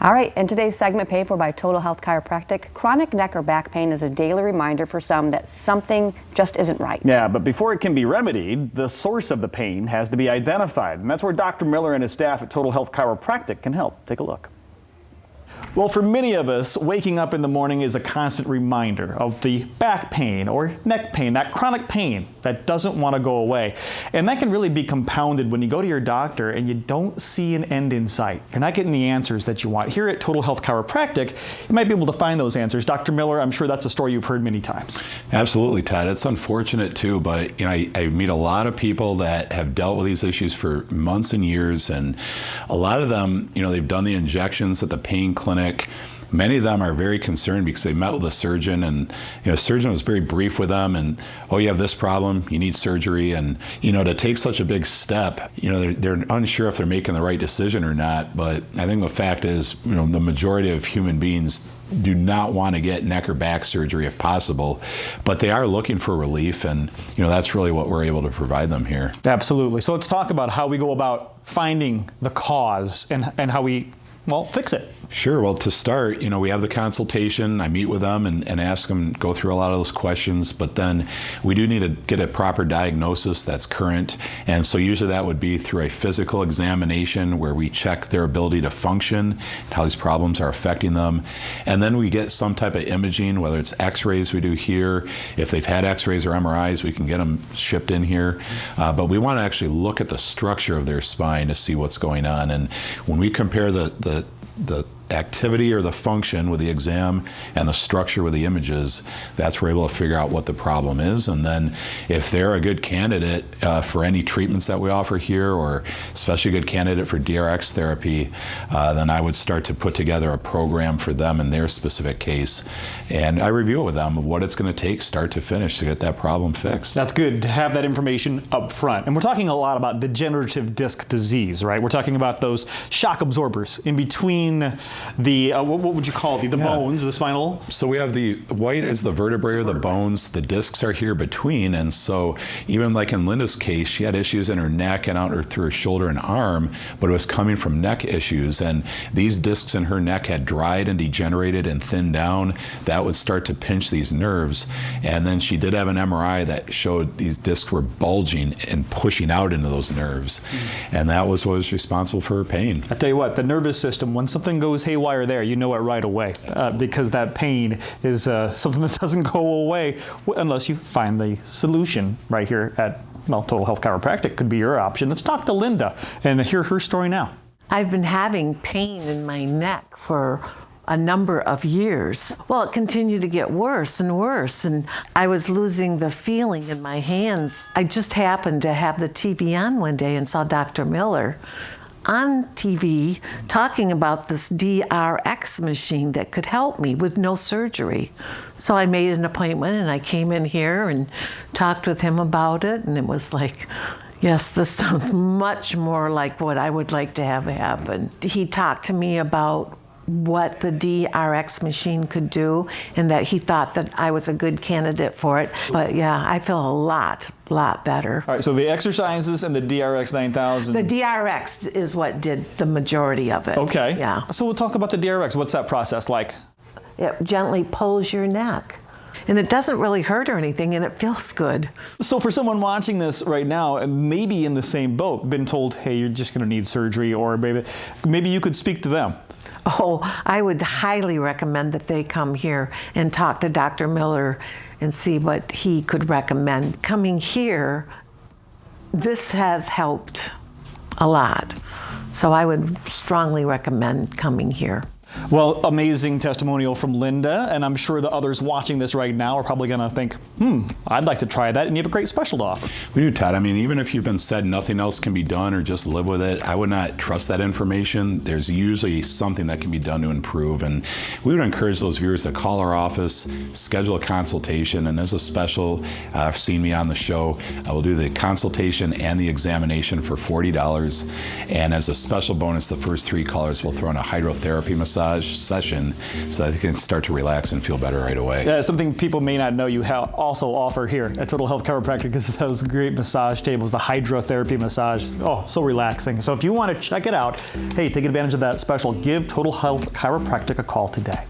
All right, in today's segment paid for by Total Health Chiropractic, chronic neck or back pain is a daily reminder for some that something just isn't right. Yeah, but before it can be remedied, the source of the pain has to be identified. And that's where Dr. Miller and his staff at Total Health Chiropractic can help. Take a look. Well, for many of us, waking up in the morning is a constant reminder of the back pain or neck pain, that chronic pain that doesn't want to go away. And that can really be compounded when you go to your doctor and you don't see an end in sight. You're not getting the answers that you want. Here at Total Health Chiropractic, you might be able to find those answers. Dr. Miller, I'm sure that's a story you've heard many times. Absolutely, Todd. It's unfortunate too, but I meet a lot of people that have dealt with these issues for months and years, and a lot of them, they've done the injections at the pain clinic. Many of them are very concerned because they met with a surgeon, and a surgeon was very brief with them, and you have this problem, you need surgery, and to take such a big step, they're unsure if they're making the right decision or not. But I think the fact is, the majority of human beings do not want to get neck or back surgery if possible, but they are looking for relief, and that's really what we're able to provide them here. Absolutely. So let's talk about how we go about finding the cause and how we fix it. Sure. Well, to start, we have the consultation. I meet with them and ask them, go through a lot of those questions, but then we do need to get a proper diagnosis that's current. And so usually that would be through a physical examination where we check their ability to function, how these problems are affecting them. And then we get some type of imaging, whether it's x-rays we do here. If they've had x-rays or MRIs, we can get them shipped in here. But we want to actually look at the structure of their spine to see what's going on. And when we compare the activity or the function with the exam and the structure with the images, that's where we're able to figure out what the problem is. And then if they're a good candidate for any treatments that we offer here, or especially a good candidate for DRX therapy, then I would start to put together a program for them in their specific case. And I review it with them of what it's going to take start to finish to get that problem fixed. That's good to have that information up front. And we're talking a lot about degenerative disc disease, right? We're talking about those shock absorbers in between the, what would you call the bones, the spinal? So we have the white is the vertebrae or the bones. The discs are here between. And so even like in Linda's case, she had issues in her neck and out her through her shoulder and arm, but it was coming from neck issues. And these discs in her neck had dried and degenerated and thinned down. That would start to pinch these nerves. And then she did have an MRI that showed these discs were bulging and pushing out into those nerves. And that was what was responsible for her pain. I tell you what, the nervous system, when something goes haywire there, you know it right away, because that pain is something that doesn't go away unless you find the solution right here at Total Health Chiropractic. Could be your option. Let's talk to Linda and hear her story now. I've been having pain in my neck for a number of years. Well, it continued to get worse and worse, and I was losing the feeling in my hands. I just happened to have the TV on one day and saw Dr. Miller on TV talking about this DRX machine that could help me with no surgery. So I made an appointment and I came in here and talked with him about it, and it was like, yes, this sounds much more like what I would like to have happen. He talked to me about what the DRX machine could do, and that he thought that I was a good candidate for it. But yeah, I feel a lot better. All right, so the exercises and the DRX 9000. The DRX is what did the majority of it. Okay. Yeah. So we'll talk about the DRX. What's that process like? It gently pulls your neck. And it doesn't really hurt or anything, and it feels good. So for someone watching this right now, and maybe in the same boat, been told, hey, you're just going to need surgery, or maybe you could speak to them. Oh, I would highly recommend that they come here and talk to Dr. Miller and see what he could recommend. Coming here, this has helped a lot. So I would strongly recommend coming here. Well, amazing testimonial from Linda, and I'm sure the others watching this right now are probably going to think, I'd like to try that, and you have a great special to offer. We do, Todd. I mean, even if you've been said nothing else can be done or just live with it, I would not trust that information. There's usually something that can be done to improve, and we would encourage those viewers to call our office, schedule a consultation, and as a special, seeing me on the show, I will do the consultation and the examination for $40, and as a special bonus, the first 3 callers will throw in a hydrotherapy massage. massage session so that they can start to relax and feel better right away. Yeah, something people may not know you also offer here at Total Health Chiropractic is those great massage tables, the hydrotherapy massage. Oh, so relaxing. So if you want to check it out, hey, take advantage of that special. Give Total Health Chiropractic a call today.